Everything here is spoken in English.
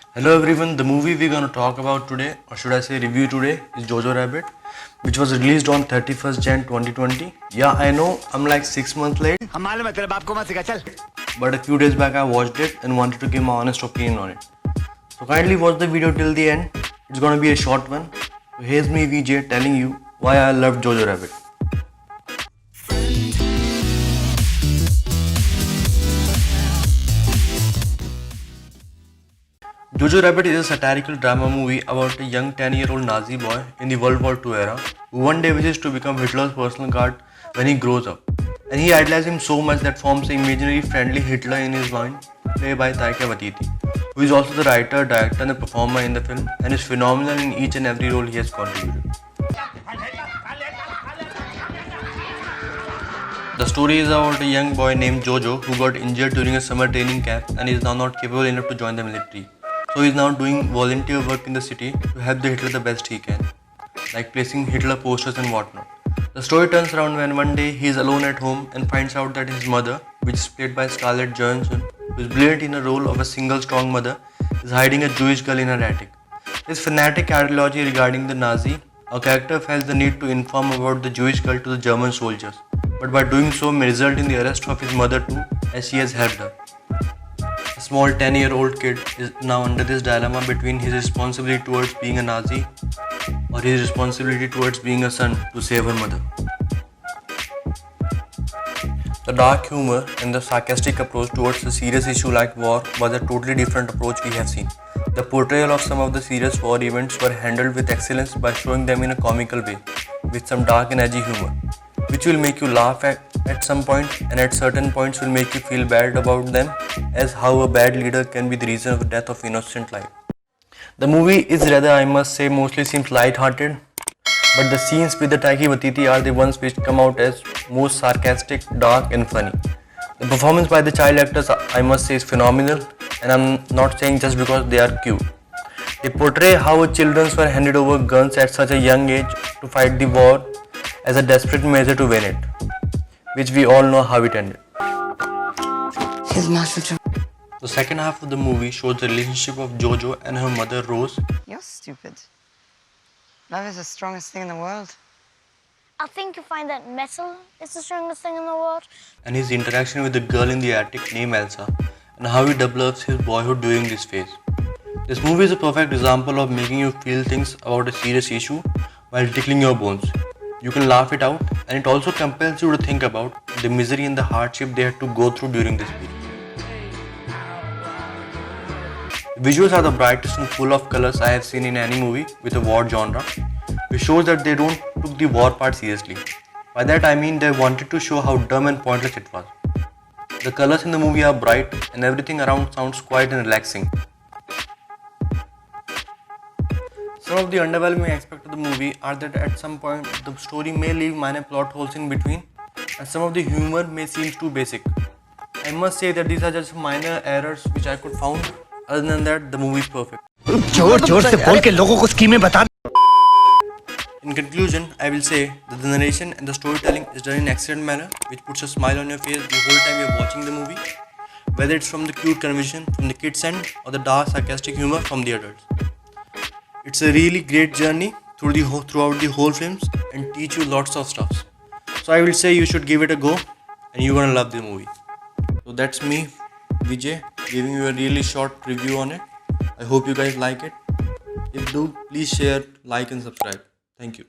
Hello everyone, the movie we're gonna talk about today, or should I say review today, is Jojo Rabbit, which was released on 31st Jan 2020. Yeah, I know I'm like 6 months late, but a few days back I watched it and wanted to give my honest opinion on it. So kindly watch the video till the end. It's gonna be a short one. So here's me VJ telling you why I love Jojo Rabbit. Jojo Rabbit is a satirical drama movie about a young 10-year-old Nazi boy in the World War II era who one day wishes to become Hitler's personal guard when he grows up. And he idolizes him so much that forms an imaginary friendly Hitler in his mind, played by Taika Waititi, who is also the writer, director and the performer in the film and is phenomenal in each and every role he has contributed. The story is about a young boy named Jojo who got injured during a summer training camp and is now not capable enough to join the military. So he is now doing volunteer work in the city to help the Hitler the best he can, like placing Hitler posters and whatnot. The story turns around when one day he is alone at home and finds out that his mother, which is played by Scarlett Johansson, who is brilliant in the role of a single strong mother, is hiding a Jewish girl in her attic. His fanatic ideology regarding the Nazi, our character felt the need to inform about the Jewish girl to the German soldiers, but by doing so may result in the arrest of his mother too, as she has helped her. A small 10-year-old kid is now under this dilemma between his responsibility towards being a Nazi or his responsibility towards being a son to save her mother. The dark humor and the sarcastic approach towards a serious issue like war was a totally different approach we have seen. The portrayal of some of the serious war events were handled with excellence by showing them in a comical way, with some dark and edgy humor, which will make you laugh at some point and at certain points will make you feel bad about them, as how a bad leader can be the reason of the death of innocent life. The movie is rather, I must say, mostly seems light-hearted, but the scenes with the Taika Waititi are the ones which come out as most sarcastic, dark and funny. The performance by the child actors, I must say, is phenomenal, and I'm not saying just because they are cute. They portray how children were handed over guns at such a young age to fight the war as a desperate measure to win it, which we all know how it ended. The second half of the movie shows the relationship of Jojo and her mother Rose. You're stupid. Love is the strongest thing in the world. I think you find that metal is the strongest thing in the world. And his interaction with the girl in the attic named Elsa, and how he develops his boyhood during this phase. This movie is a perfect example of making you feel things about a serious issue while tickling your bones. You can laugh it out, and it also compels you to think about the misery and the hardship they had to go through during this period. The visuals are the brightest and full of colors I have seen in any movie with a war genre, which shows that they don't took the war part seriously. By that I mean they wanted to show how dumb and pointless it was. The colors in the movie are bright and everything around sounds quiet and relaxing. Some of the underwhelming aspects of the movie are that at some point the story may leave minor plot holes in between and some of the humor may seem too basic. I must say that these are just minor errors which I could found. Other than that, the movie is perfect. In conclusion, I will say that the narration and the storytelling is done in excellent manner, which puts a smile on your face the whole time you're watching the movie, whether it's from the cute conversation from the kids' end or the dark sarcastic humor from the adults. It's a really great journey throughout the whole films and teach you lots of stuff. So I will say you should give it a go and you're gonna love the movie. So that's me, Vijay, giving you a really short review on it. I hope you guys like it. If do, please share, like and subscribe. Thank you.